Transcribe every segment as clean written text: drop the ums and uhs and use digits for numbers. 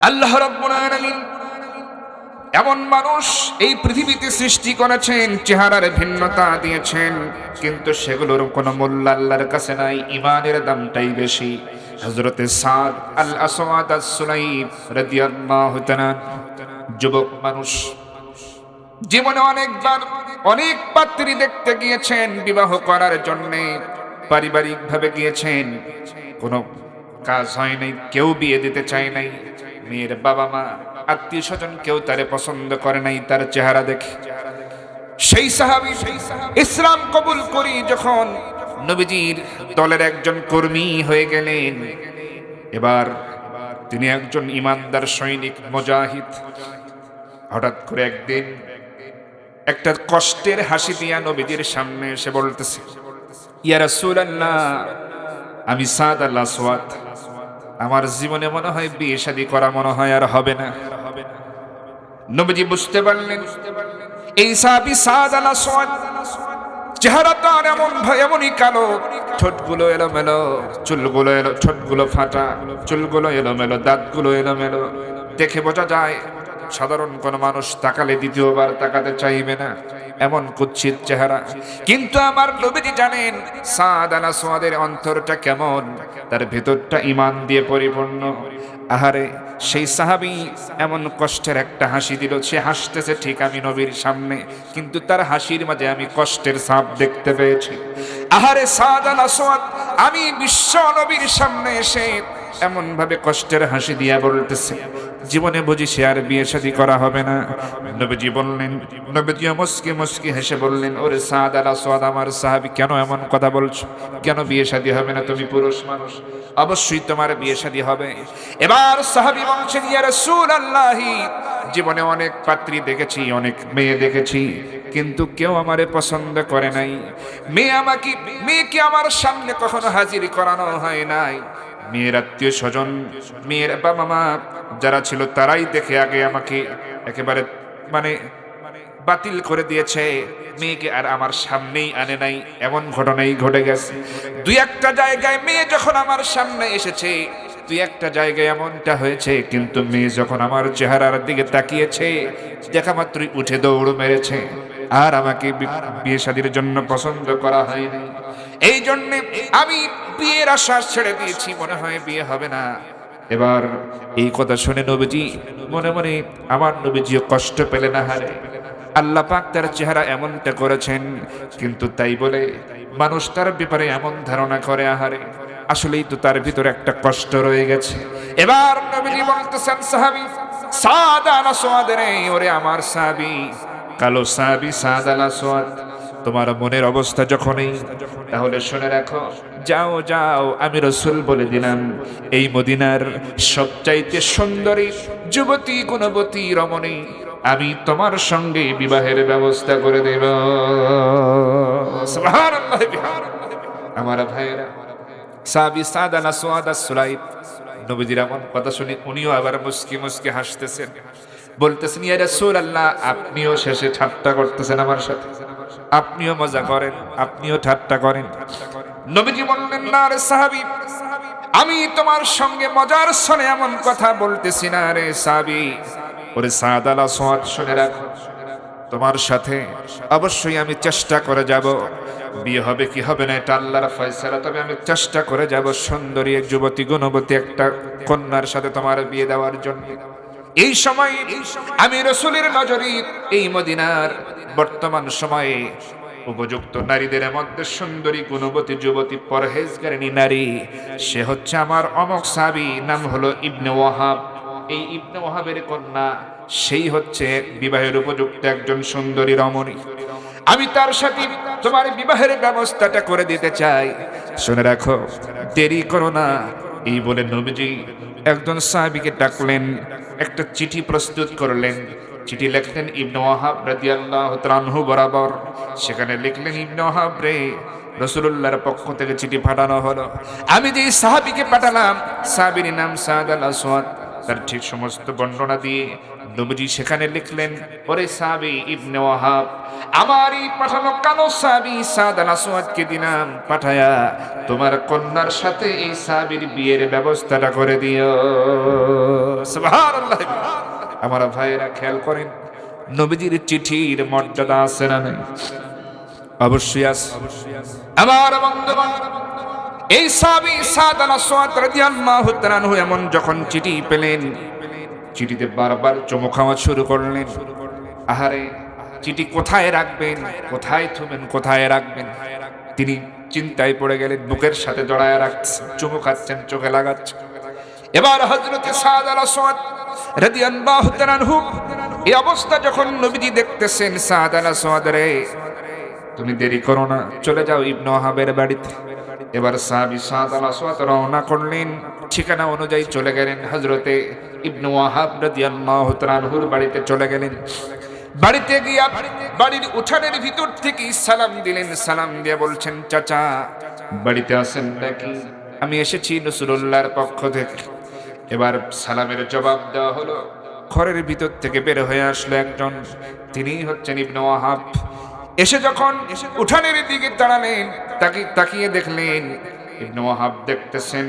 আল্লাহ রাব্বুল আলামিন এমন মানুষ এই পৃথিবীতে সৃষ্টি করেছেন, চেহারার ভিন্নতা দিয়েছেন, কিন্তু সেগুলোর কোনো মূল্য আল্লাহর কাছে নাই। ইমানের দামটাই বেশি। হযরতে সাদ আল আসওয়াদ আস-সুলাইম রাদিয়াল্লাহু তাআলা যুবক মানুষ, জীবনে অনেকবার অনেক পাত্রী দেখতে গিয়েছেন বিবাহ করার জন্য, পারিবারিকভাবে গিয়েছেন, কোনো কাজ হয় নাই, কেউ বিয়ে দিতে চায় নাই। মেয়ের বাবা মা আত্মীয় স্বজন কেউ তারে পছন্দ করে নাই তার চেহারা দেখে। সেই সাহাবী ইসলাম কবুল করি যখন নবীজির দলের একজন কর্মী হয়ে গেলেন, এবার তিনি একজন ইমানদার সৈনিক, মুজাহিদ। হঠাৎ করে একদিন একটা কষ্টের হাসি দিয়া নবীজির সামনে এসে বলতেছে, ইয়া রাসূলুল্লাহ, আমি সাদ আল আসওয়াদ, আমার জীবনে মনে হয় বিয়ে শাদী করা মনে হয় আর হবে না। নবীজি বুঝতে পারলেন এই সাহাবী সাদ আল আসওয়াদ চেহারাটা এমনই কালো, ঠোঁটগুলো এলোমেলো, চুলগুলো ঠোঁটগুলো ফাটা, চুলগুলো এলোমেলো, দাঁতগুলো এলোমেলো, দেখে বোঝা যায় সাধারণ কোন মানুষ তাকালে দ্বিতীয়বার তাকাতে চাইবে না, এমন কুৎসিত চেহারা। কিন্তু আমার নবীজি জানেন সাদ আল আসওয়াদের অন্তরটা কেমন, তার ভেতরটা ঈমান দিয়ে পরিপূর্ণ। আহারে, সেই সাহাবী এমন কষ্টের একটা হাসি দিল, সে হাসতেছে ঠিক আমি নবীর সামনে, কিন্তু তার হাসির মাঝে আমি কষ্টের ছাপ দেখতে পেয়েছি। আহারে সাদ আল আসওয়াদ আমি বিশ্ব নবীর সামনে এসে এমন ভাবে কষ্টের হাসি দিয়া বলতেছে, জীবনে বুঝি সে আর বিয়ে শাদী করা হবে না। নবীজি বললেন, নবীজি মুস্কি মুস্কি হেসে বললেন, ওরে সাদ আল আসওয়াদ, আমার সাহাবী, কেন এমন কথা বলছো? কেন বিয়ে শাদী হবে না? তুমি পুরুষ মানুষ, অবশ্যই তোমার বিয়ে শাদী হবে। এবার সাহাবী বলছেন, ইয়া রাসূলুল্লাহ, জীবনে অনেক পাত্রী দেখেছি, অনেক মেয়ে দেখেছি, কিন্তু কেউ আমারে পছন্দ করে নাই। মেয়েকে আমার সামনে কখনো হাজির করানো হয় নাই। মেয়ের আত্মীয় স্বজন, মেয়ের বাবা মা যারা ছিল তারাই দেখে আগে আমাকে একেবারে বাতিল করে দিয়েছে, মেয়েকে আর আমার সামনেই আনে নাই। এমন ঘটনাই ঘটে গেছে। দুই একটা জায়গায় মেয়ে যখন আমার সামনে এসেছে, দুই একটা জায়গায় এমনটা হয়েছে, কিন্তু মেয়ে যখন আমার চেহারার দিকে তাকিয়েছে, দেখা মাত্রই উঠে দৌড় মেরেছে, আর আমাকে বিয়ে শাদীর জন্য পছন্দ করা হয়নি। এই জন্য আমি বিয়ের আশা ছেড়ে দিয়েছি, মনে হয় বিয়ে হবে না। এবার এই কথা শুনে নবীজি মনে মনে, আমার নবীজিও কষ্ট পেলেন। হারে, আল্লাহ পাক তার চেহারা এমনটা করেছেন, কিন্তু তাই বলে মানুষ তার ব্যাপারে এমন ধারণা করে, আহারে আসলেই তো তার ভিতরে একটা কষ্ট রয়ে গেছে। এবার নবীজি বলতেছেন, সাহাবী সাদ আল আসওয়াদ রে, ওরে আমার সাহাবী, কালো সাহাবী সাদ আল আসওয়াদ, তোমার মনের অবস্থা যখনই, তাহলে শুনে রাখো, যাও যাও, আমি রাসূল বলে দিলাম, এই মদিনার সবচাইতে সুন্দরী যুবতী গুণবতী রমণী আমি তোমার সঙ্গে বিবাহের ব্যবস্থা করে দেব। সুবহানাল্লাহ। আমার ভাইরা, সাহাবী সাদ আল আসওয়াদ আস-সুলাইম, নবীজির এমন কথা শুনে উনিও আবার মুস্কি মুস্কি হাসতেছেন, বলতেছেন, ইয়া রাসূলুল্লাহ, আপনিও শেষে ঠাট্টা করতেছেন আমার সাথে, আপনিও মজা করেন, আপনিও ঠাট্টা করেন। নবীজি বললেন, না রে সাহাবী, আমি তোমার সঙ্গে মজার ছলে এমন কথা বলতেছি না রে সাহাবী। ওরে সাদ আল আসওয়াদ, শুনে রাখো, তোমার সাথে অবশ্যই আমি চেষ্টা করে যাব, বিয়ে হবে কি হবে না এটা আল্লাহর ফয়সালা, তবে আমি চেষ্টা করে যাব সুন্দরী যুবতী গুণবতী একটা কন্যার সাথে তোমার বিয়ে দেওয়ার জন্য। এই সময় আমি রাসূলের নজরে এই মদিনার বর্তমান সময়ে উপযুক্ত নারীদের মধ্যে সুন্দরী গুণবতী যুবতী পরহেজগারিণী নারী, সে হচ্ছে আমার অমুক সাহাবী, নাম হলো ইবনে ওয়াহাব। এই ইবনে ওয়াহাবের কন্যা, সেই হচ্ছে বিবাহের উপযুক্ত একজন সুন্দরী রমণী। আমি তার সাথে তোমার বিবাহের ব্যবস্থাটা করে দিতে চাই, শুনে রাখো, দেরি করো না। এই বলে নবীজি একজন সাহাবীকে ডাকলেন, একটা চিঠি প্রস্তুত করলেন। চিঠি লিখলেন ইবনে ওয়াহাব রাদিয়াল্লাহু তাআলা আনহু বরাবর। সেখানে লিখলেন, ইবনে ওয়াহাব রে, রাসূলুল্লাহর পক্ষ থেকে চিঠি পাঠানো হলো। আমি যে সাহাবীকে পাঠালাম, সাহাবীর নাম সাদ আল আসওয়াদ, তার ঠিক সমস্ত বর্ণনা দিয়ে নবীজি সেখানে লিখলেন, ওরে সাহাবী ইবনে ওয়াহাব, আমার এই পাঠানো কালো সাহাবী সাদ আল আসওয়াদকে দিলাম পাঠায়া তোমার কন্যার সাথে এই সাহাবীর বিয়ের ব্যবস্থাটা করে দিও। সুবহানাল্লাহ। আমার ভাইয়েরা খেয়াল করেন, নবীজির চিঠির মর্যাদা আছে না নাই? অবশ্যই আছে। আমার বন্ধুগণ, এই সাহাবী সাদ আল আসওয়াদ রাদিয়াল্লাহু তাআলা আনহু এমন যখন চিঠি পেলেন, চিঠিতে বারবার চুমু খাওয়া শুরু করলেন। আহারে, চিঠি কোথায় রাখবেন, কোথায় থুবেন, কোথায় রাখবেন, তিনি চিন্তায় পড়ে গেলেন। বুকের সাথে জড়ায় রাখছেন, চুমু খাচ্ছেন, চোখে লাগাচ্ছেন। এবার হযরত সাদ আল আসওয়াদ রাদিয়াল্লাহু তাআলা আনহু এই অবস্থা যখন নবীজি দেখতেছেন, সাদ আল আসওয়াদ রে, তুমি দেরি করো না, চলে যাও ইবনে ওয়াহাবের বাড়িতে। এবার সাহাবী সাদ আল আসওয়াদ রওনা করলেন, ঠিকানা অনুযায়ী চলে গেলেন হযরতে ইবনে ওয়াহাব রাদিয়াল্লাহু তাআলা আনহুর বাড়িতে চলে গেলেন। বাড়িতে গিয়া বাড়ির উঠানের ভিতর থেকে সালাম দিলেন। সালাম দিয়ে বলছেন, চাচা বাড়িতে আছেন নাকি? আমি এসেছি রাসূলুল্লাহর পক্ষ থেকে। এবার সালামের জবাব দেওয়া হলো। ঘরের ভিতর থেকে বের হয়ে আসলো একজন, তিনি হচ্ছেন ইবনে ওয়াহাব। এসে যখন উঠানের দিকে দাঁড়ালেন, তাকিয়ে দেখলেন ইবনে ওয়াহাব দেখতেছেন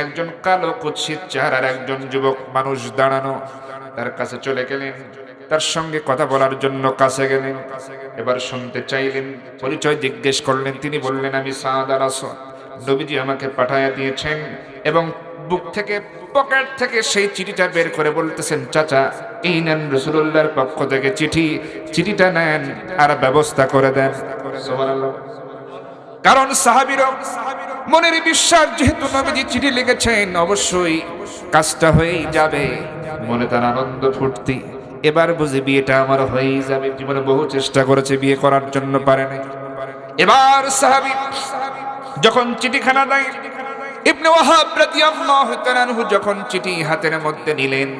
একজন কালো কুৎসিত চেহারার একজন যুবক মানুষ দাঁড়ানো। তার কাছে চলে গেলেন, তার সঙ্গে কথা বলার জন্য কাছে গেলেন। এবার শুনতে চাইলেন, পরিচয় জিজ্ঞেস করলেন। তিনি বললেন, আমি সাদ আল আসওয়াদ, নবীজি আমাকে পাঠায়া দিয়েছেন। এবং বুক থেকে, পকেট থেকে সেই চিঠিটা বের করে বলতেছেন, চাচা এই নেন রাসূলুল্লাহর পক্ষ থেকে চিঠি, চিঠিটা নেন আর ব্যবস্থা করে দেন। সুবহানাল্লাহ। কারণ সাহাবীর মনের বিশ্বাস, যেহেতু নবীজি চিঠি লিখেছেন অবশ্যই কাজটা হয়েই যাবে। মনে তার আনন্দ ফুর্তি, এবার বুঝি বিয়েটা আমার হয়েই যাবে। জীবনে বহু চেষ্টা করেছে, বিয়ে করার জন্য পারে নাই। এবার সাহাবী যখন চিঠিখানা দেয়, ইবনে ওয়াহাব রাদিয়াল্লাহু তাআলা আনহু যখন চিঠি হাতের মধ্যে নিলেন,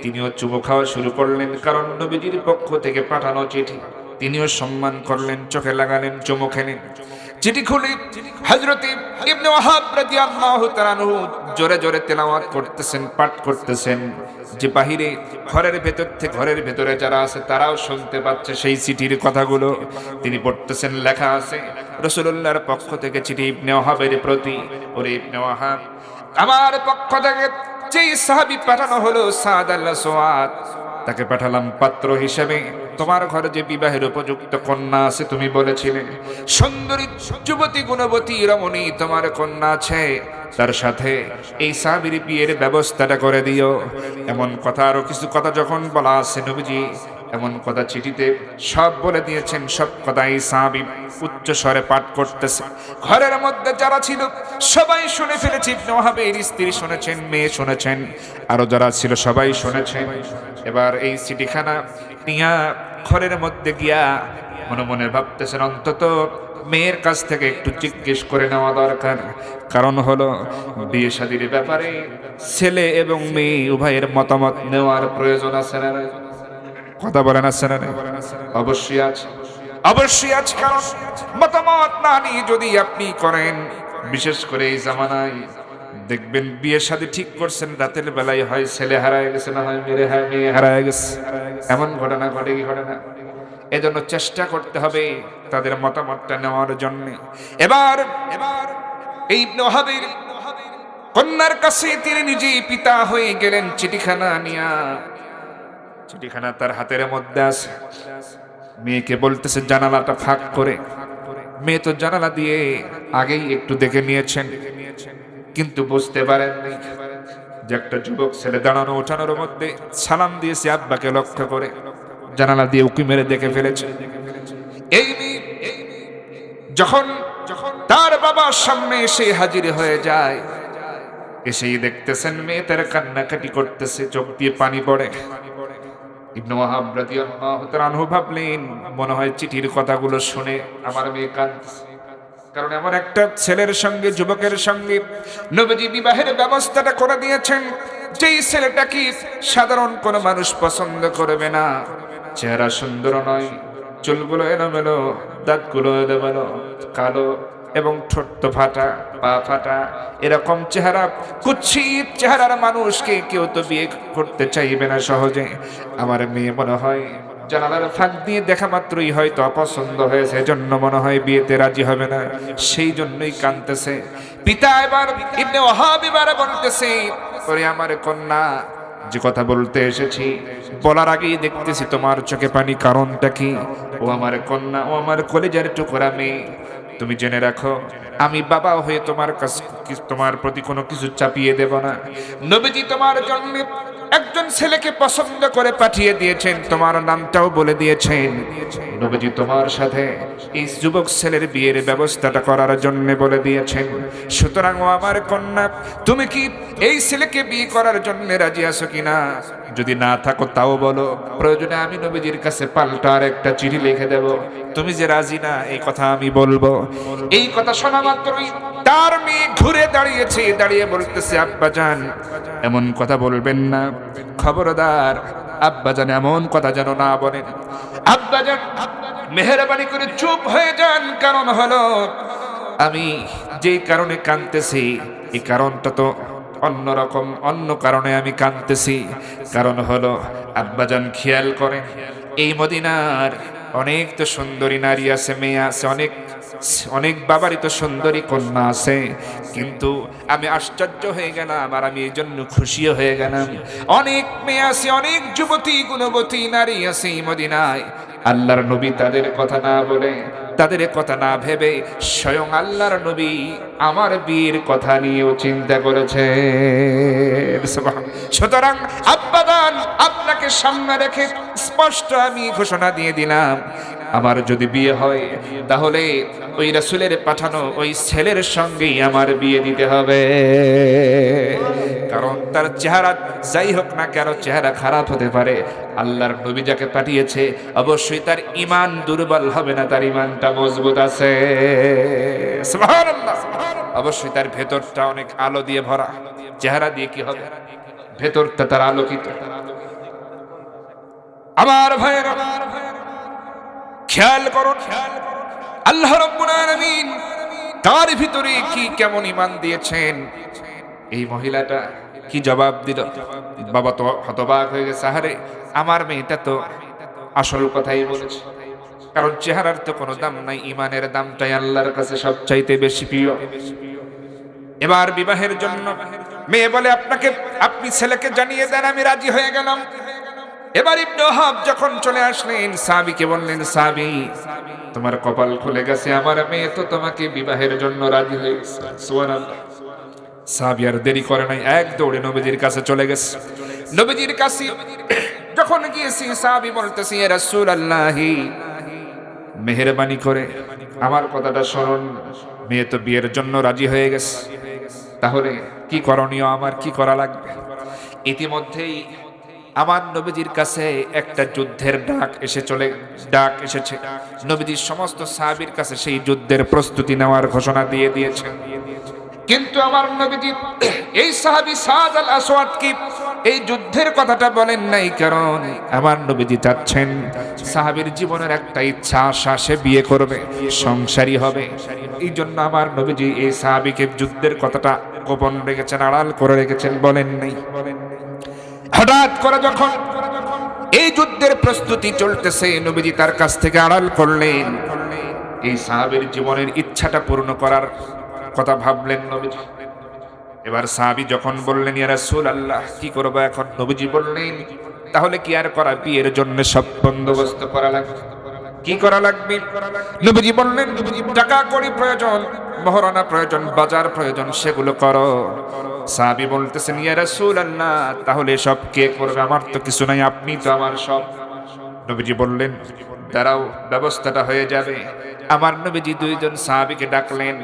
তিনিও চুমু খাওয়া শুরু করলেন। কারণ নবীজির পক্ষ থেকে পাঠানো চিঠি, তিনিও সম্মান করলেন, চোখে লাগালেন, চুমু খেলেন। চিঠি খুলে হযরত ইবনে ওয়াহাব রাদিয়াল্লাহু তাআলা আনহু জোরে জোরে তেলাওয়াত করতেছেন, পাঠ করতেছেন, যে বাহিরে ঘরের ভেতরে যারা আছে তারাও শুনতে পাচ্ছে সেই চিঠির কথাগুলো। তিনি পড়তেছেন, লেখা আছে রাসূলুল্লাহর পক্ষ থেকে চিঠি ইবনে ওয়াহাবের প্রতি। ওরে ইবনে ওয়াহাব, আমার পক্ষ থেকে যেই সাহাবী পাঠানো হলো সাদ আল আসওয়াদ, তাকে পাঠালাম পাত্র হিসেবে। তোমার ঘরে যে বিবাহের উপযুক্ত কন্যা আছে, তুমি বলেছিলে সুন্দরী যুবতী গুণবতী রমণী তোমার কন্যা আছে, তার সাথে এই সাহাবীর বিয়ের ব্যবস্থাটা করে দিও। এমন কথা, আরো কিছু কথা যখন বলা আছে, নবীজি এমন কথা চিঠিতে সব বলে দিয়েছেন। সব কথা এই সাহাবী উচ্চ স্বরে পাঠ করতেছে। ঘরের মধ্যে যারা ছিল সবাই শুনে ফেলেছে। ইবনে ওয়াহাবের স্ত্রী শুনেছেন, মেয়ে শুনেছেন, আরো যারা ছিল সবাই শুনেছেন। এবার এই চিঠিখানা নিয়া ঘরের মধ্যে গিয়া মনে মনে ভাবতেছেন, অন্তত মেয়ের কাছ থেকে একটু জিজ্ঞেস করে নেওয়া দরকার। কারণ হলো বিয়ে শাদীর ব্যাপারে ছেলে এবং মেয়ে উভয়ের মতামত নেওয়ার প্রয়োজন আছে না? কথা বলেন, আছে না? অবশ্যই আছে, অবশ্যই আছে। কারণ মতামত না নিয়ে যদি আপনি করেন, বিশেষ করে এই জামানায় দেখবেন বিয়ে শাদী ঠিক করছেন, রাতের বেলায় হয় ছেলে হারায় গেছে, না হয় মেয়ে হারায় গেছে। এমন ঘটনা ঘটে কি ঘটে না? এজন্য চেষ্টা করতে হবে তাদের মতামতটা নেওয়ার জন্য। এবার এই ইবনে ওয়াহাবের কন্যার কাছে তিনি নিজেই পিতা হয়ে গেলেন। চিঠিখানা তার হাতের মধ্যে আছে। মেয়েকে বলতেছে জানালাটা ফাঁক করে। মেয়ে তো জানালা দিয়ে আগেই একটু দেখে নিয়েছেন, কিন্তু বুঝতে পারেননি যে একটা যুবক ছেলে দাঁড়ানো উঠানোর মধ্যে সালাম দিয়েছে আব্বাকে লক্ষ্য করে, জানালা দিয়ে উকি মেরে দেখে ফেলেছে। এই মেয়ে যখন তার বাবার সামনে এসে হাজির হয়ে যায়, এসেই দেখতেছেন মেয়ে তার কান্নাকাটি করতেছে, চোখ দিয়ে পানি পড়ে। ইবনে ওয়াহাব রাদিয়াল্লাহু তাআলা আনহু ভাবলেন, মনে হয় চিঠির কথাগুলো শুনে আমার মেয়ে কাঁদছে। কারণ এমন একটা ছেলের সঙ্গে, যুবকের সঙ্গে নবীজি বিবাহের ব্যবস্থাটা করে দিয়েছেন, যেই ছেলেটাকে সাধারণ কোনো মানুষ পছন্দ করবে না। চেহারা সুন্দর নয়, চুলগুলো এলোমেলো, দাঁতগুলো এলোমেলো, কালো এবং ঠোঁট ফাটা, পা ফাটা, এরকম চেহারা, কুৎসিত চেহারার মানুষকে কেউ তো বিয়ে করতে চাইবে না সহজে। আমার মেয়ে মনে হয় জানালার ফাঁক দিয়ে দেখা মাত্রই হয়তো অপছন্দ হয়েছে, এজন্য মনে হয় বিয়েতে রাজি হবে না, সেই জন্যই কাঁদতেছে। পিতা এবার ইবনে ওয়াহাব এবারে বলতেছে, ওরে আমার কন্যা, যে কথা বলতে এসেছি বলার আগেই দেখতেছি তোমার চোখে পানি, কারণটা কি? ও আমার কন্যা, ও আমার কলেজের টুকরা মেয়ে, তুমি জেনে রাখো আমি বাবা হয়ে তোমার প্রতি কোনো কিছু চাপিয়ে দেব না। নবীজি তোমার জন্য একজন ছেলেকে পছন্দ করে পাঠিয়ে দিয়েছেন, তোমার নামটাও বলে দিয়েছেন। নবীজি তোমার সাথে এই যুবক ছেলের বিয়ের ব্যবস্থাটা করার জন্য বলে দিয়েছেন। সুতরাং ও আমার কন্যা, তুমি কি এই ছেলেকে বিয়ে করার জন্য রাজি আছো কিনা? যদি না থাকো তাও বলো, প্রয়োজনে আমি নবীজির কাছে পাল্টা আর একটা চিঠি লিখে দেব। তুমি যে রাজি না এই কথা আমি বলবো। এই কথা শোনা মাত্রই তার মেয়ে ঘুরে দাঁড়িয়েছে, দাঁড়িয়ে বলতেছে, আব্বাজান এমন কথা বলবেন না, খবরদার আব্বাজান এমন কথা যেন না বলেন। আব্বাজান মেহেরবানি করে চুপ হয়ে যান, কারণ হলো আমি যে কারণে কাঁদতেছি এই কারণটা তো অন্যরকম, অন্য কারণে আমি কাঁদতেছি। কারণ হলো আব্বাজান খেয়াল করেন, এই মদিনার অনেক তো সুন্দরী নারী আছে, মেয়ে আছে, অনেক অনেক বাবারই তো সুন্দরী কন্যা আছে, কিন্তু আমি আশ্চর্য হয়ে গেলাম আর আমি এই জন্য খুশিও হয়ে গেলাম। অনেক মেয়ে আছে, অনেক যুবতী গুণবতী নারী আছে এই মদিনায়, আল্লাহর নবী তাদের কথা না বলে, তাদের কথা না ভেবে স্বয়ং আল্লাহর নবী আমার বিয়ের কথা নিয়েও চিন্তা করেছে। সুতরাং আব্বাদান আপনাকে সামনে রেখে স্পষ্ট আমি ঘোষণা দিয়ে দিলাম, আমার যদি বিয়ে হয় তাহলে ওই রাসূলের পাঠানো ওই ছেলের সঙ্গেই আমার বিয়ে দিতে হবে। কারণ তার চেহারা যাই হোক না কেন, চেহারা খারাপ হতে পারে, আল্লাহর নবী যাকে পাঠিয়েছে অবশ্যই তার ঈমান দুর্বল হবে না, তার ঈমানটা মজবুত আছে। সুবহানাল্লাহ। অবশ্যই তার ভেতরটা অনেক আলো দিয়ে ভরা। চেহারা দিয়ে কি হবে, ভেতরটা তার আলোকিত। আমার ভাইয়েরা খেয়াল করুন, আল্লাহ রাব্বুল আলামিন তার ভিতরে কি কেমন ঈমান দিয়েছেন। এই মহিলাটা কি জবাব দিল? বাবা তো হতবাক হয়ে গেছে, আরে আমার মেয়েটা তো আসল কথাই বলেছে, কারণ চেহারার তো কোনো দাম নাই, ঈমানের দামটাই আল্লাহর কাছে সবচাইতে বেশি প্রিয়। এবার বিবাহের জন্য মেয়ে বলে, আপনি ছেলেকে জানিয়ে দেন আমি রাজি হয়ে গেলাম। এবার ইবনে ওহাব যখন চলে আসলেন, সাহাবীকে বললেন, সাহাবী তোমার কপাল খুলে গেছে, আমার মেয়ে তো তোমাকে বিবাহের জন্য রাজি হয়ে গেছে। সুবহানাল্লাহ। সাহাবী আর দেরি করে নাই, এক দৌড়ে নবীজির কাছে চলে গেছে। নবীজির কাছে যখন গিয়েছি, সাহাবী বলতেছে, ইয়া রাসূলুল্লাহ মেহেরবানি করে আমার কথাটা শুনুন, মেয়ে তো বিয়ের জন্য রাজি হয়ে গেছে, তাহলে কি করণীয়, আমার কি করা লাগবে? ইতিমধ্যেই আমার নবীজির কাছে একটা যুদ্ধের ডাক এসেছে। নবীজির সমস্ত সাহাবীর কাছে সেই যুদ্ধের প্রস্তুতি নেওয়ার ঘোষণা দিয়ে দিয়েছেন। কিন্তু আমার নবীজি এই সাহাবী সাদ আল আসওয়াদ কি এই যুদ্ধের কথাটা বলেন নাই, কারণ আমার নবীজি চাচ্ছেন সাহাবীর জীবনের একটা ইচ্ছা, আশা, সে বিয়ে করবে, সংসারী হবে। এই জন্য আমার নবীজি এই সাহাবীকে যুদ্ধের কথাটা গোপন রেখেছেন, আড়াল করে রেখেছেন, বলেন নাই। হঠাৎ করে যখন এই যুদ্ধের প্রস্তুতি চলতেছে, নবীজি তার কাছ থেকে আড়াল করলেন, এই সাহাবীর জীবনের ইচ্ছাটা পূর্ণ করার কথা ভাবলেন নবীজি। এবার সাহাবী যখন বললেন, ইয়া রাসূলুল্লাহ কি করব এখন? নবীজি বললেন, তাহলে কি আর করা, বিয়ের জন্য সব বন্দোবস্ত করা লাগবে। কি করা লাগবে? নবীজি বললেন, টাকা কড়ি প্রয়োজন, মহরানা প্রয়োজন, বাজার প্রয়োজন, সেগুলো করো। সাহাবী বলতেছেন, ইয়া রাসূলুল্লাহ তাহলে সব কে করবে? আমার তো কিছু নাই, আপনি তো আমার সব। নবীজি বললেন, দাঁড়াও, ব্যবস্থাটা হয়ে যাবে। আমার নবীজি দুইজন সাহাবীকে ডাকলেন।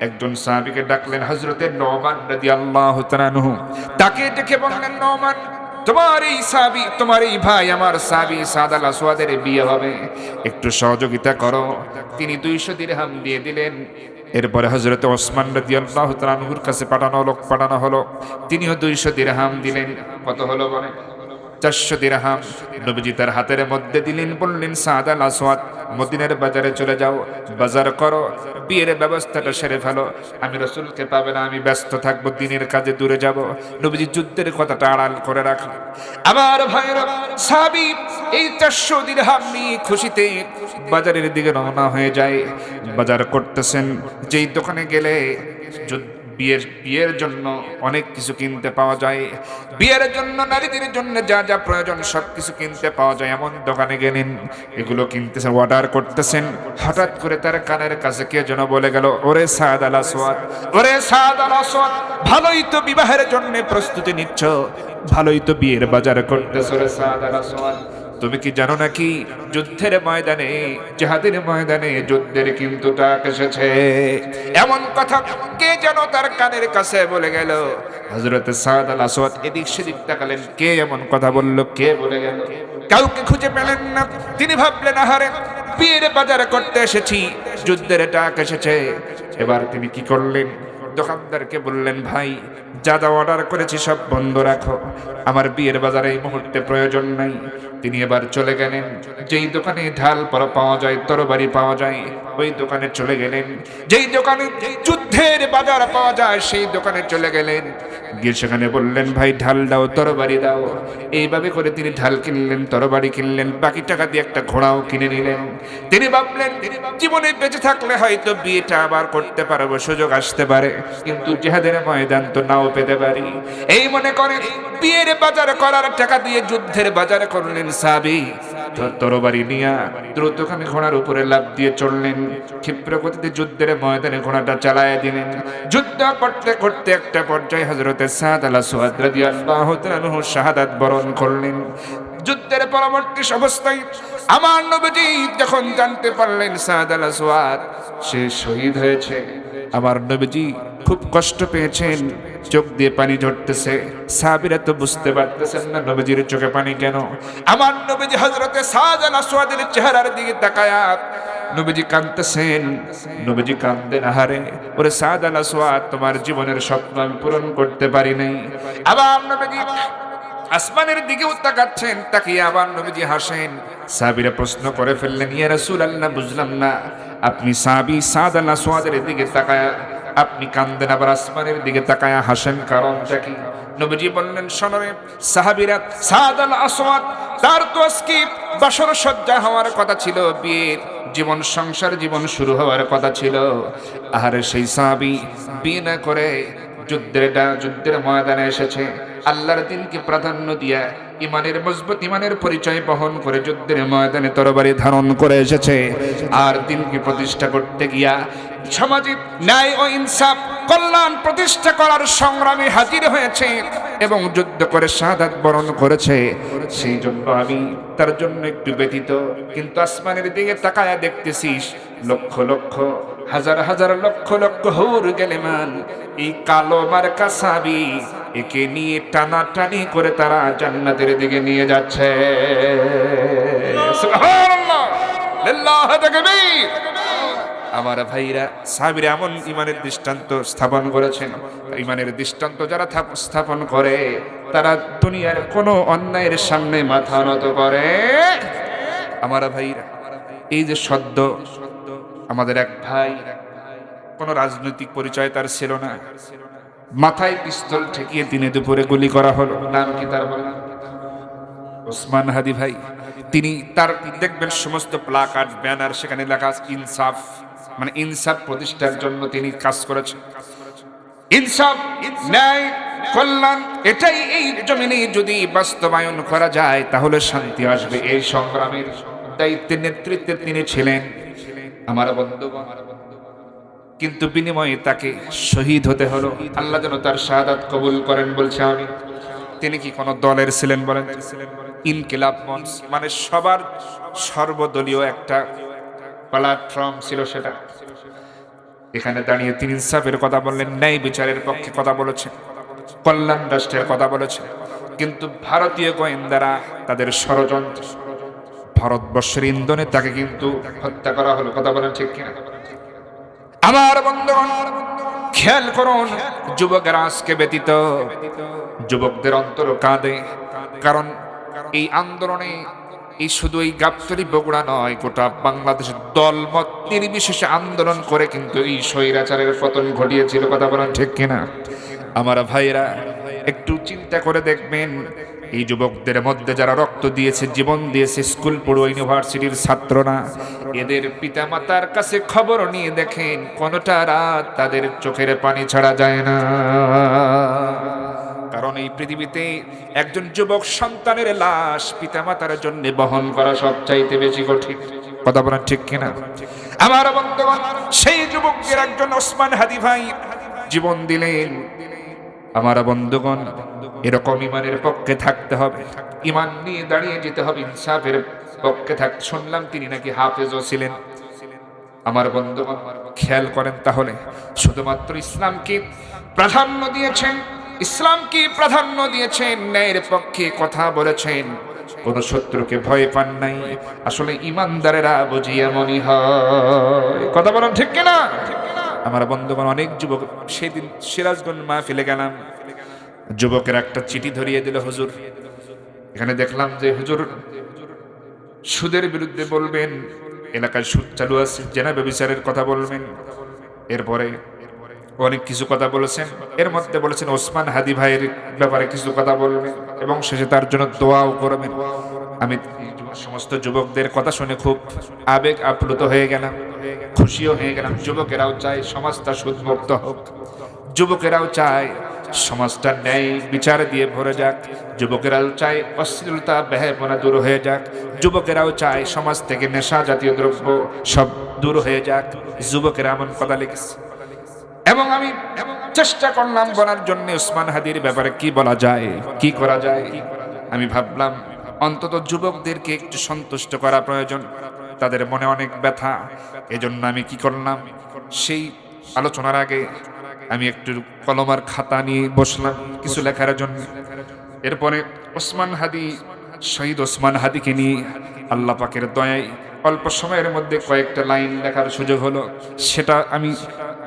একজন সাহাবীকে ডাকলেন হযরতে নোমান রাদিয়াল্লাহু তাআলা আনহু। তাকে ডেকে বললেন, নোমান তোমার এই সাহাবী, তোমার এই ভাই আমার সাহাবী সাদ আল আসওয়াদের বিয়ে হবে, একটু সহযোগিতা করো। তিনি 200 দিরহাম দিয়ে দিলেন। এরপরে হযরতে ওসমান রাদিয়াল্লাহু তাআলা আনহুর কাছে পাঠানো হলো। তিনিও 200 দিরহাম দিলেন। কত হলো বলেন? 400 দিরহাম নবীজি তার হাতের মধ্যে দিলেন, বললেন, সাদ আল আসওয়াদ মদিনার বাজারে চলে যাও, বাজার করো, বিয়ের ব্যবস্থাটা সেরে ফেলো। আমি রাসূলকে পাবে না, আমি ব্যস্ত থাকবো, দিনের কাজে দূরে যাব। নবীজি যুদ্ধের কথাটা আড়াল করে রাখলেন। আমার ভাইরা, সাহাবী এই 400 দিরহাম নিয়ে খুশিতে বাজারের দিকে রওনা হয়ে যায়। বাজার করতেছেন, যেই দোকানে গেলে বিয়ের জন্য অনেক কিছু কিনতে পাওয়া যায়, বিয়ের জন্য নারীদের জন্য যা যা প্রয়োজন সবকিছু কিনতে পাওয়া যায়। এমন দোকানে গেলেন, এগুলো কিনতেছেন, অর্ডার করতেছেন, হঠাৎ করে তার কানের কাছে কে যেন বলে গেল, ওরে সাদ আল আসওয়াদ, ওরে সাদ আল আসওয়াদ, ভালোই তো বিবাহের জন্য প্রস্তুতি নিচ্ছ, ভালোই তো বিয়ের বাজার করতেছ রে সাদ আল আসওয়াদ, তুমি কি জানো নাকি যুদ্ধের ময়দানে, জিহাদের ময়দানে যুদ্ধের কিন্তু ডাক এসেছে। এমন কথা কে যেন তার কানের কাছে বলে গেল। হযরত সাদ আল আসওয়াদ এদিক সেদিক তাকালেন, কে এমন কথা বলল, কে বলে গেল? কাউকে খুঁজে পেলেন না। তিনি ভাবলেন, আহারে, বিয়ের বাজার করতে এসেছি, যুদ্ধের ডাক এসেছে। এবার তিনি কি করলেন? দোকানদারকে বললেন, ভাই, যা যা অর্ডার করেছি সব বন্ধ রাখো, আমার বিয়ের বাজারে এই মুহূর্তে প্রয়োজন নাই। তিনি এবার চলে গেলেন যেই দোকানে ঢাল পাওয়া যায়, তরবারি পাওয়া যায়, ওই দোকানে চলে গেলেন। যেই দোকানে যুদ্ধের বাজার পাওয়া যায় সেই দোকানে চলে গেলেন, গিয়ে সেখানে বললেন, ভাই, ঢাল দাও, তরবারি দাও। এইভাবে করে তিনি ঢাল কিনলেন, তরবারি কিনলেন, বাকি টাকা দিয়ে একটা ঘোড়াও কিনে নিলেন। তিনি ভাবলেন, জীবনে বেঁচে থাকলে হয়তো বিয়েটা আবার করতে পারবো, সুযোগ আসতে পারে, কিন্তু জিহাদের ময়দান তো নাও পেতে পারি। এই মনে করে বিয়ের বাজার করার টাকা দিয়ে যুদ্ধের বাজার করলেন সাহাবী। তরবারি নিয়ে দ্রুতগামী ঘোড়ার উপরে লাফ দিয়ে চললেন, ক্ষিপ্র গতিতে যুদ্ধের ময়দানে ঘোড়াটা চালায় দিলেন। যুদ্ধ করতে করতে একটা পর্যায়ে হযরত সাদ আল আসওয়াদ রাদিয়াল্লাহু তাআলা আনহু শাহাদাত বরণ করলেন। যুদ্ধের পরবর্তী অবস্থায় আমার নবীজি যখন জানতে পারলেন সাদ আল আসওয়াদ সে শহীদ হয়েছে, আমার নবীজি খুব কষ্ট পেয়েছেন, চোখ দিয়ে পানি ঝরতেছে। সাহাবীরা তো বুঝতে পারতেছেন না নবীজির চোখে পানি কেন। আমার নবীজি হযরতে সাদ আল আসওয়াদের চেহারার দিকে তাকায়া নবীজি কাঁদতেছেন। নবীজি কাঁদতেন, আহারে, ওরে সাদ আল আসওয়াদ, তোমার জীবনের স্বপ্ন আমি পূরণ করতে পারি নাই। আবার নবীজি আসমানের দিকে তাকাচ্ছেন, তাকিয়ে আবার নবীজি হাসেন। সাহাবীরা প্রশ্ন করে ফেললেন, ইয়া রাসূলুল্লাহ, বুঝলাম না, আপনি সাহাবী সাদ আল আসওয়াদের দিকে তাকায়া আপনি কান্দেন, আবার আসমানের দিকে তাকায়া হাসেন, কারণটা কি? নবীজি বললেন, শোনো রে সাহাবীরা, সাদ আল আসওয়াদ তার তো আজকে বাসর সজ্জা হওয়ার কথা ছিল, বিয়ের জীবন, সংসার জীবন শুরু হওয়ার কথা ছিল। আহারে, সেই সাহাবী বিয়ে না করে যুদ্ধের ময়দানে এসেছে, আল্লাহর দিনকে প্রাধান্য দিয়া ইমানের মজবুত ইমানের পরিচয় বহন করে যুদ্ধের ময়দানে তরবারি ধারণ করে এসেছে। আর দিনকে প্রতিষ্ঠা করতে গিয়া সমাজে ন্যায় ও ইনসাফ, কল্যাণ প্রতিষ্ঠা করার সংগ্রামে হাজির হয়েছে এবং যুদ্ধ করে শাহাদাত বরণ করেছে। সেই জন্য আমি তার জন্য একটু ব্যথিত। কিন্তু আসমানের দিকে তাকায়া দেখতেছিস লক্ষ লক্ষ, হাজার হাজার, লক্ষ লক্ষ হুর গেলেমান এই কালো মার্কা সাহাবী, একে নিয়ে টানাটানি করে তারা জান্নাতের দিকে নিয়ে যাচ্ছে। সুবহানাল্লাহ, লিল্লাহি তাকবীর। আমার ভাইরা, সাহাবীরা এমন ইমানের দৃষ্টান্ত স্থাপন করেছেন, ইমানের দৃষ্টান্ত যারা স্থাপন করে তারা দুনিয়ার কোনো অন্যায়ের সামনে মাথা নত করে। আমার ভাইরা, এই যে সদ্য আমাদের এক ভাই, কোনো রাজনৈতিক পরিচয় তার ছিল না, মাথায় পিস্তল ঠেকিয়ে দিনে দুপুরে গুলি করা হলো। নাম কি তার? বলেন। ওসমান হাদি ভাই। তিনি তার দেখবেন সমস্ত প্লাকার্ড, ব্যানার, সেখানে লেখা আছে ইনসাফ, মানে ইনসাফ প্রতিষ্ঠার জন্য তিনি কাজ করেছেন। ইনসাফ, ন্যায়, কল্যাণ, এটাই এই জমিনে যদি বাস্তবায়ন করা যায় তাহলে শান্তি আসবে। এই সংগ্রামের দায়িত্বে, নেতৃত্বে তিনি ছিলেন। আমার বন্ধুগণ, কিন্তু বিনিময়ে তাকে শহীদ হতে হলো। আল্লাহ যেন তার শাহাদাত কবুল করেন বলছে আমি। তিনি কি কোনো দলের ছিলেন? বলেন। ইনকিলাব মঞ্চ, মানে সবার সর্বদলীয় একটা প্ল্যাটফর্ম ছিল সেটা। এখানে দাঁড়িয়ে তিনি ইনসাফের কথা বললেন, ন্যায় বিচারের পক্ষে কথা বলেছেন, কল্যাণ রাষ্ট্রের কথা বলেছেন। কিন্তু ভারতীয় গোয়েন্দারা তাদের ষড়যন্ত্র, ভারতবর্ষের ইন্ধনে তাকে কিন্তু হত্যা করা হলো। কথা বলেন ঠিক কিনা? আমার বন্ধুগণ, খেয়াল করুন, যুবকেরা আজকে ব্যতীত, যুবকদের অন্তর কাঁদে। কারণ এই আন্দোলনে এই শুধু এই গাবতলী বগুড়া নয়, গোটা বাংলাদেশের দলমত নির্বিশেষে আন্দোলন করে কিন্তু এই স্বৈরাচারের পতন ঘটিয়েছিল। কথা বলেন ঠিক কিনা? আমার ভাইরা, একটু চিন্তা করে দেখবেন, এই যুবকদের মধ্যে যারা রক্ত দিয়েছে, জীবন দিয়েছে, স্কুল পড়ুয়া, ইউনিভার্সিটির ছাত্ররা, এদের পিতামাতার কাছে খবর নিয়ে দেখেন কোনটা রাত তাদের চোখের পানি ছাড়া যায় না। কারণ এই পৃথিবীতে একজন যুবক সন্তানের লাশ পিতামাতার জন্য বহন করা সবচাইতে বেশি কঠিন। কথা বলেন ঠিক কিনা? আমার বন্ধুগণ, সেই যুবকের একজন ওসমান হাদি ভাই জীবন দিলেন। আমার বন্ধুগণ, এরকম ইমানের পক্ষে থাকতে হবে, ইমান নিয়ে দাঁড়িয়ে যেতে হবে, ইনসাফের পক্ষে থাকতে। শুনলাম তিনি নাকি হাফেজও ছিলেন। আমার বন্ধুগণ খেয়াল করেন, তাহলে শুধুমাত্র ইসলামকে প্রাধান্য দিয়েছেন, ইসলামকে প্রাধান্য দিয়েছেন, ন্যায়ের পক্ষে কথা বলেছেন, কোন শত্রুকে ভয় পান নাই। আসলে ইমানদারেরা বুঝি এমনই হয়। কথা বলেন ঠিক কিনা? আমার বন্ধুগণ, অনেক যুবক, সেদিন সিরাজগঞ্জ মাহফিলে গেলাম, যুবকের একটা চিঠি ধরিয়ে দিল হুজুর। এখানে দেখলাম যে হুজুর সুদের বিরুদ্ধে বলবেন, এলাকায় সুদ চালু আছে, জেনা ব্যভিচারের কথা বলবেন, এরপরে অনেক কিছু কথা বলেছেন। এর মধ্যে বলেছেন ওসমান হাদি ভাইয়ের ব্যাপারে কিছু কথা বলবেন এবং শেষে তার জন্য দোয়াও করবেন। আমি সমস্ত যুবকদের কথা শুনে খুব আবেগ আপ্লুত হয়ে গেলাম, খুশিও হয়ে গেলাম। যুবকেরাও চায় সমাজটা সুদমুক্ত হোক, যুবকেরাও চায় সমাজটা ন্যায় বিচার দিয়ে ভরে যাক, যুবকেরাও চায় অশ্লীলতা বেহায়াপনা দূর হয়ে যাক, যুবকেরাও চায় সমাজ থেকে নেশা জাতীয় দ্রব্য সব দূর হয়ে যাক। যুবকেরা এমন কথা লিখেছে এবং আমি চেষ্টা করলাম বলার জন্য ওসমান হাদির ব্যাপারে কি বলা যায়, কি করা যায়। আমি ভাবলাম অন্তত যুবকদেরকে একটু সন্তুষ্ট করা প্রয়োজন, তাদের মনে অনেক ব্যথা। এজন্য আমি কি করলাম, সেই আলোচনার আগে আমি একটু কলম আর খাতা নিয়ে বসলাম কিছু লেখার জন্য। এরপরে ওসমান হাদি, শহীদ ওসমান হাদিকে নিয়ে আল্লাহ পাকের দয়ায় অল্প সময়ের মধ্যে কয়েকটা লাইন লেখার সুযোগ হলো। সেটা আমি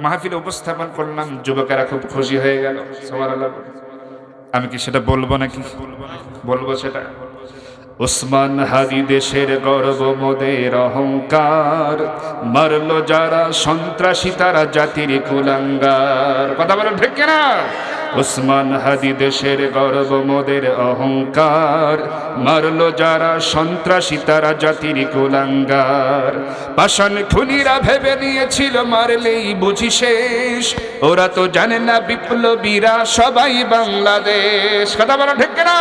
মাহফিলে উপস্থাপন করলাম, যুবকেরা খুব খুশি হয়ে গেল। সুবহানাল্লাহ। আমি কি সেটা বলবো নাকি? বলবো সেটা। ওসমান হাদি দেশের গর্ব মোদের অহংকার, মারলো যারা সন্ত্রাসী তারা জাতির কুলাঙ্গার। কথা বলেন ঠিক কিনা? ওসমান হাদি দেশের গর্ব মোদের অহংকার, মারলো যারা সন্ত্রাসী তারা জাতির কুলাঙ্গার। পাষাণ খুনিরা ভেবে নিয়েছিল মারলেই বুঝি শেষ, ওরা তো জানে না বিপ্লবীরা সবাই বাংলাদেশ। কথা বলেন ঠিক কিনা?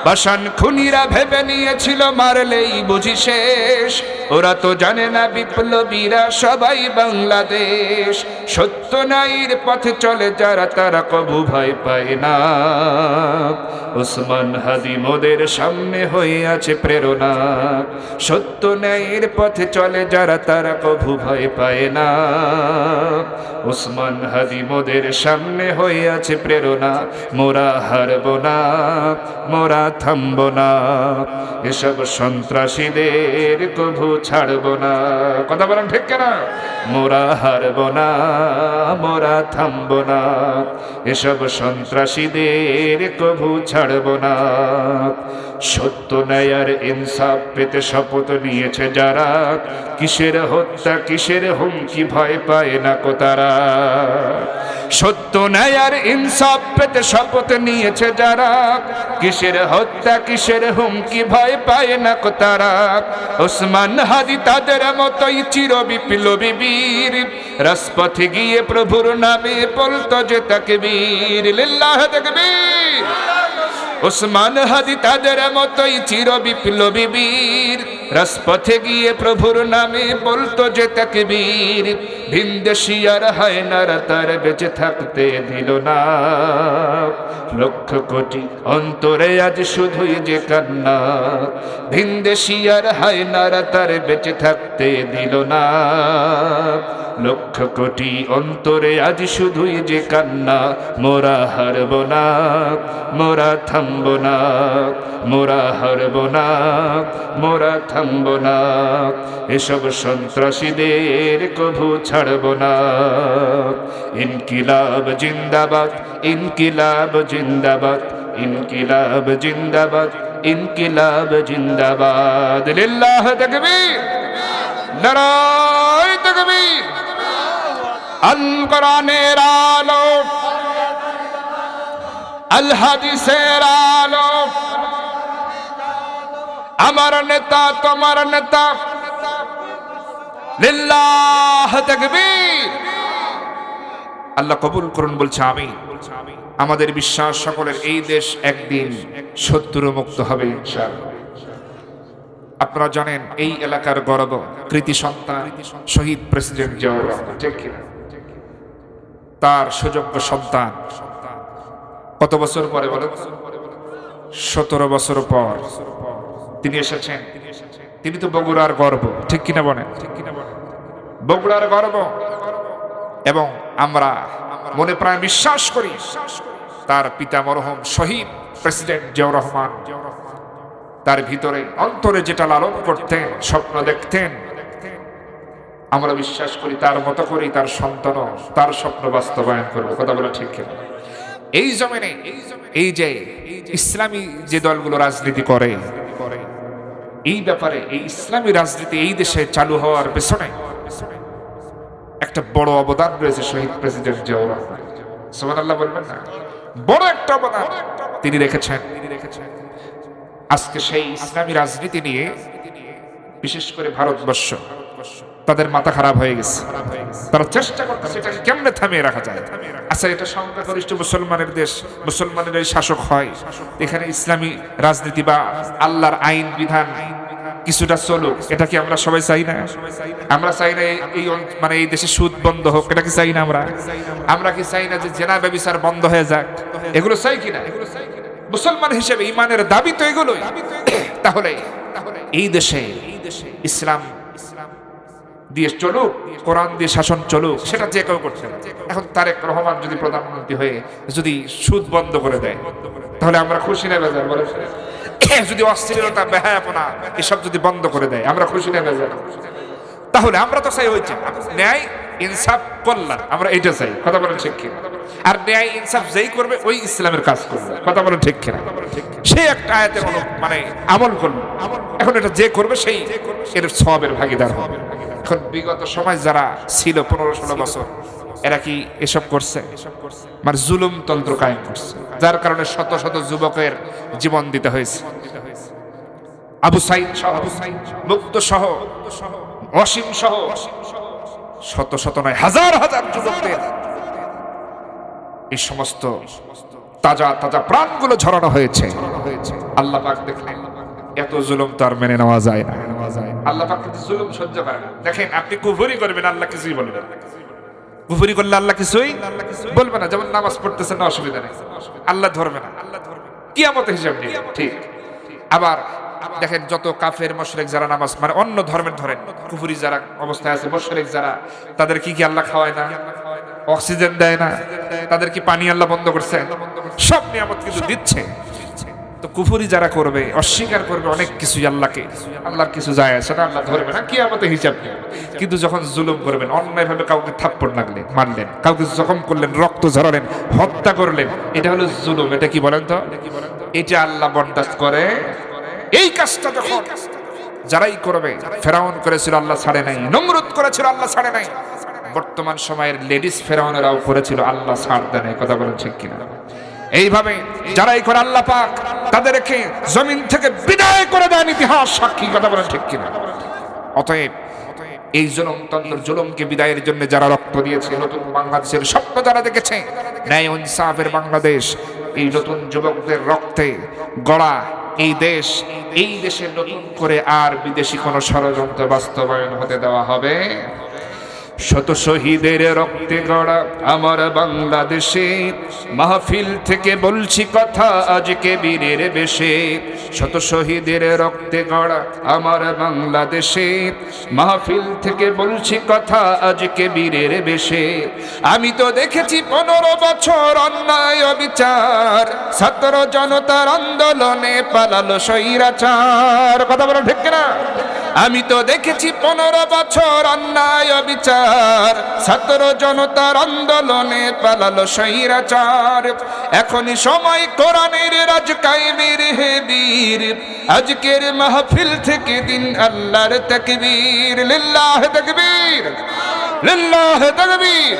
পাষাণ খুনিরা ভেবে নিয়েছিল মারলেই বুঝি শেষ, ওরা তো জানে না বিপ্লবীরা সবাই বাংলাদেশ। সত্য ন্যায়ের পথে চলে যারা তারা কবু ভয় পায় না, ওসমান হাদি মোদের সামনে হয়ে আছে প্রেরণা। সত্য ন্যায়ের পথে চলে যারা তারা কবু ভয় পায় না, ওসমান হাদি মোদের সামনে হয়ে আছে প্রেরণা। মোরা হারব না, মোরা থামব না, এসব সন্ত্রাসীদের কভু ছাড়ব না। কথা বলেন ঠিক কিনা? মোরা হারব না, মোরা থামব না, এসব সন্ত্রাসীদের কভু ছাড়ব না। সত্য ন্যায় আর ইনসাফ পেতে শপথ নিয়েছে যারা, কিসের হত্যা কিসের হুমকি ভয় পায় না কো তারা। সত্য ন্যায় আর ইনসাফ পেতে শপথ নিয়েছে যারা, কিসের হত্যা কিসের হুমকি ভয় পায় না কো তারা। ওসমান হাদি তাদের মতোই চির বিপ্লবী বীর, রাজপথে গিয়ে প্রভুর নামে বলতো যে তাকবীর, লিল্লাহ তাকবীর। ওসমান হাদি তাদের মতোই চির বিপ্লবী বীর, রাজপথে গিয়ে প্রভুর নামে বলতো যে তাকবীর। ভিনদেশী আর হায়নারা তার বেঁচে থাকতে দিল না, লক্ষ কোটি অন্তরে আজ শুধুই যে কান্না। ভিনদেশী আর হায়নারা তার বেঁচে থাকতে দিল না, লক্ষ কোটি অন্তরে আজ শুধুই যে কান্না। মোরা হারব না, মোরা থামব না, মোরা হারব না, মোরা থামব না, এসব সন্ত্রাসীদের কভু ছাড়ব না। ইনকিলাব জিন্দাবাদ, ইনকিলাব জিন্দাবাদ, ইনকিলাব জিন্দাবাদ, ইনকিলাব জিন্দাবাদ। লিল্লাহ তাকবীর, নারায়ে তাকবীর। আল কোরআনের আলো, আল হাদিসের আলো, আমার নেতা তোমার নেতা, লিল্লাহ তাকবীর। আল্লাহ কবুল করুন বলছে আমিন। আমাদের বিশ্বাস সকলের এই দেশ একদিন শত্রু মুক্ত হবে ইনশাআল্লাহ। আপনারা জানেন এই এলাকার গর্ব কৃতি সন্তান শহীদ প্রেসিডেন্ট জিয়াউর রহমান, ঠিক কিনা? তার সুযোগ্য সন্তান কত বছর পরে বলেন? 17 বছর পর তিনি এসেছেন। তিনি তো বগুড়ার গর্ব, ঠিক কিনা বলেন? বগুড়ার গর্ব। এবং আমরা মনে প্রায় বিশ্বাস করি তার পিতা মরহুম শহীদ প্রেসিডেন্ট জিয়াউর রহমান তার ভিতরে অন্তরে যেটা লালন করতেন, স্বপ্ন দেখতেন, আমরা বিশ্বাস করি তার মতো করেই তার সন্তানও তার স্বপ্ন বাস্তবায়ন করবে। কথা বলে ঠিক কিনা? এই জমিনে এই যে ইসলামী যে দলগুলো রাজনীতি করে, এই ব্যাপারে এই ইসলামী রাজনীতি এই দেশে চালু হওয়ার পেছনে একটা বড় অবদান রয়েছে শহীদ প্রেসিডেন্ট জিয়াউর রহমান। সুবহানাল্লাহ বলবেন না? বড় একটা অবদান তিনি রেখেছেন। আজকে সেই ইসলামী রাজনীতি নিয়ে বিশেষ করে ভারতবর্ষ তাদের মাথা খারাপ হয়ে গেছে। তারা চেষ্টা করতেছে এটাকে কেমনে থামিয়ে রাখা যায়। আচ্ছা, এটা সংখ্যাগরিষ্ঠ মুসলমানের দেশ, মুসলমানের শাসক হয়, এখানে ইসলামী রাজনীতি বা আল্লাহর আইন বিধান কিছুটা চলুক, এটা কি আমরা সবাই চাই না? আমরা চাই না এই মানে এই দেশে সুদ বন্ধ হোক, এটা কি চাই না? আমরা কি চাই না যে জেনা ব্যভিচার বন্ধ হয়ে যাক? এগুলো চাই কিনা? মুসলমান হিসেবে ইমানের দাবি তো এগুলোই। তাহলে এই দেশে ইসলাম দিয়ে চলুক, কোরআন দিয়ে শাসন চলুক, সেটা যে কেউ করছে। এখন তারেক রহমান যদি প্রধানমন্ত্রী হয়ে যদি সুদ বন্ধ করে দেয়, তাহলে আমরা খুশি না বেজার বলে? যদি অশ্লীলতা বেহায়াপনা এসব যদি বন্ধ করে দেয়, আমরা খুশি না বেজার? তাহলে আমরা তো চাই হয়েছে ন্যায় ইনসাফ কল্যাণ, আমরা এটা চাই। কথা বলেন ঠিক কিনা? আর ন্যায় ইনসাফ যেই করবে ওই ইসলামের কাজ করবে। কথা বলেন ঠিক কিনা? সে একটা আয়াতের মানে আমল করবে। এখন এটা যে করবে সেই এর সওয়াবের ভাগীদার হবে। এখন বিগত সময় যারা ছিল 15-16 বছর, এরা কি এসব করছে? মানে জুলুম তন্ত্র কায়েম করছে, যার কারণে শত শত যুবকের জীবন দিতে হয়েছে। আবু সাইদ সহ, মুক্ত সহ, অসীম সহ শত শত নয় হাজার হাজার যুবকদের এই সমস্ত তাজা তাজা প্রাণগুলো ঝরানো হয়েছে। আল্লাহ পাক দেখলেন এত জুলুম তো আর মেনে নেওয়া যায় না। আল্লাহ পাক কিন্তু জুলুম সহ্য করে না। দেখেন, আপনি কুফরি করবেন, আল্লাহ কিছুই বলবে না। কুফরি করলে আল্লাহ কিছুই বলবে না। যেমন নামাজ পড়তেছেন না, অসুবিধা নেই, আল্লাহ ধরবে না, কিয়ামতে হিসাব নেই। ঠিক। আবার দেখেন, যত কাফের মুশরিক যারা নামাজ মানে অন্য ধর্মের ধরেন, কুফরি যারা অবস্থায় আছে, মুশরিক যারা, তাদের কি আল্লাহ খাওয়ায় না? অক্সিজেন দেয় না? তাদের কি পানি আল্লাহ বন্ধ করছে? সব নিয়ামত কিন্তু দিচ্ছে। তো কুফরি যারা করবে, অস্বীকার করবে অনেক কিছু, আল্লাহকে, আল্লাহর কিছু যায় আসে না, আল্লাহ ধরবে না, কিয়ামতে হিসাব নেই। কিন্তু যখন জুলুম করবেন, অন্যায়ভাবে কাউকে থাপ্পড় লাগলেন, মারলেন, কাউকে জখম করলেন, রক্ত ঝরালেন, হত্যা করলেন, এটা হলো জুলুম। এটা কি বলেন তো? এটা আল্লাহ বরদাস্ত করে। এই কাজটা যখন যারাই করবে, ফেরাউন করেছিল আল্লাহ ছাড়ে নাই, নমরুদ করেছিল আল্লাহ ছাড়ে নাই, বর্তমান সময়ের লেডিস ফেরাউনেরাও করেছিল, আল্লাহ ছাড় দেয় নাই। কথা বলেন ঠিক কিনা? এইভাবে যারাই করে আল্লাহ পাক তাদেরকে জমিন থেকে বিদায় করে দেন, ইতিহাস সাক্ষী। কথা বলেন ঠিক কিনা? অতএব এই জুলুমতন্ত্র জুলুমকে বিদায়ের জন্য যারা রক্ত দিয়েছে, নতুন বাংলাদেশের স্বপ্ন যারা দেখেছে, ন্যায় ইনসাফের বাংলাদেশ, এই নতুন যুবকদের রক্তে গড়া এই দেশ, এই দেশে নতুন করে আর বিদেশি কোন ষড়যন্ত্র বাস্তবায়ন হতে দেওয়া হবে? শত শহীদের রক্তে গড়া আমার বাংলাদেশে, মাহফিল থেকে বলছি কথা আজকে বীরের বেশে। শত শহীদের রক্তে গড়া আমার বাংলাদেশে, মাহফিল থেকে বলছি কথা আজকে বীরের বেশে। আমি তো দেখেছি 15 বছর অন্যায় অবিচার, ছাত্র জনতার আন্দোলনে পালালো স্বৈরাচার। কথা বলো ঠিক কিনা? আমি তো দেখেছি 15 বছর অন্যায় অবিচার, ছাত্র জনতার আন্দোলনে পালালো স্বৈরাচার। এখনই সময় কোরআনের রাজ কায়েমের হে বীর, আজকের মাহফিল থেকে দিন আল্লাহর তাকবীর। লিল্লাহ তাকবীর, লিল্লাহ তাকবীর।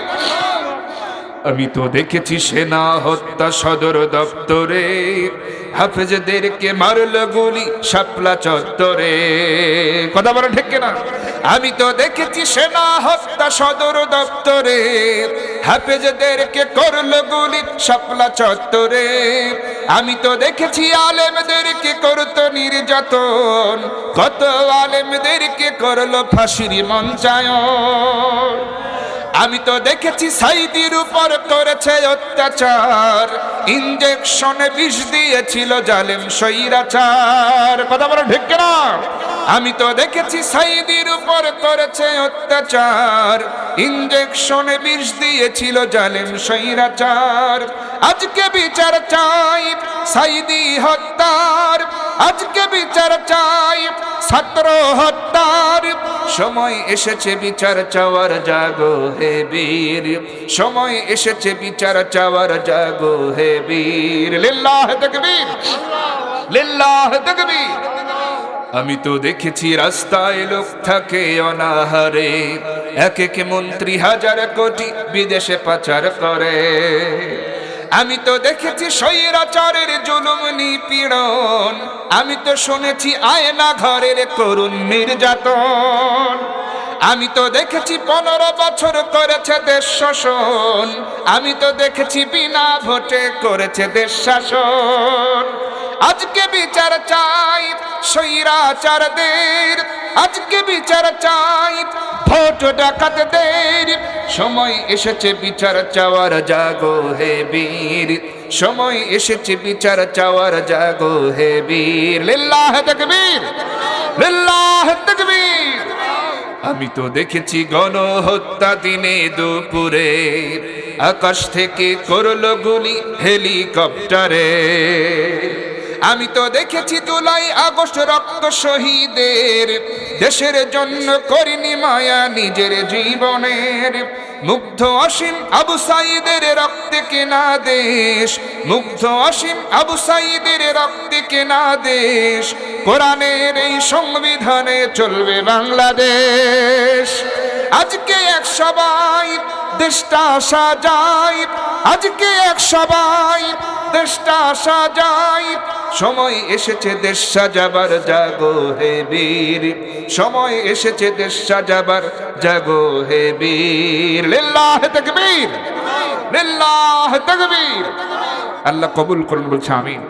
আমি তো দেখেছি সেনা হত্যা সদর দপ্তরে, হাফেজদেরকে মারল গুলি শাপলা চত্বরে। কথা বলে ঠিক কিনা? আমি তো দেখেছি সেনা হত্যা সদর দপ্তরে, হাফেজদেরকে করল গুলি শাপলা চত্বরে। আমি তো দেখেছি আলেমদেরকে করত নির্যাতন, কত আলেমদেরকে করলো ফাঁসির মঞ্চায়ন। আমি তো দেখেছি সাইদির উপর করেছে অত্যাচার, ইনজেকশনে বিষ দিয়েছিল জালেম স্বৈরাচার। কথা বলো ঠিক কিনা? আমি তো দেখেছি সাইদির উপর করেছে অত্যাচার, ইনজেকশনে বিষ দিয়েছিল জালেম স্বৈরাচার। আজকে বিচার চাই সাইদি হত্যার, আজকে বিচার চাই ছাত্র হত্যার। সময় এসেছে বিচার চাওয়ার, জাগো হে বীর। সময় এসেছে বিচার চাওয়ার, জাগো হে বীর। লিল্লাহ তাকবীর, লিল্লাহ তাকবীর। আমি তো দেখেছি রাস্তায় লোক থাকে অনাহারে, এক এক মন্ত্রী হাজার কোটি বিদেশে পাচার করে। আমি তো দেখেছি স্বৈরাচারের জুলুম নিপীড়ন, আমি তো শুনেছি আয়না ঘরের করুণ নির্যাতন। আমি তো দেখেছি 15 বছর করেছে দেশ শাসন, আমি তো দেখেছি বিনা ভোটে করেছে দেশ শাসন। আজকে বিচার চাই স্বৈরাচারদের, আজকে বিচার চাই ভোট ডাকাতদের। সময় এসেছে বিচার চাওয়ার, জাগো হে বীর। সময় এসেছে বিচার চাওয়ার, জাগো হে বীর। লিল্লাহ তাকবীর, লিল্লাহ তাকবীর। আমি তো দেখেছি গণহত্যা দিনে দুপুরে, আকাশ থেকে করলো গুলি হেলিকপ্টারে। আমি তো দেখেছি জুলাই আগস্ট রক্ত শহীদের, দেশের জন্য করিনি মায়া নিজের জীবনের। মুগ্ধ অসীম আবু সাইদের রক্তে কেনা দেশ, মুগ্ধ অসীম আবু সাইদের রক্তে কেনা দেশ। কোরআনের এই সংবিধানে চলবে বাংলাদেশ। আজকে এক সবাই দেশটা সাজাই, আজকে এক সবাই দেশটা সাজাই। সময় এসেছে দেশ সাজাবার, জাগো হে বীর। সময় এসেছে দেশ সাজাবার, জাগো হে বীর। লিল্লাহ তাকবীর, লিল্লাহ তাকবীর। আল্লাহ কবুল করুন বলছে আমিন।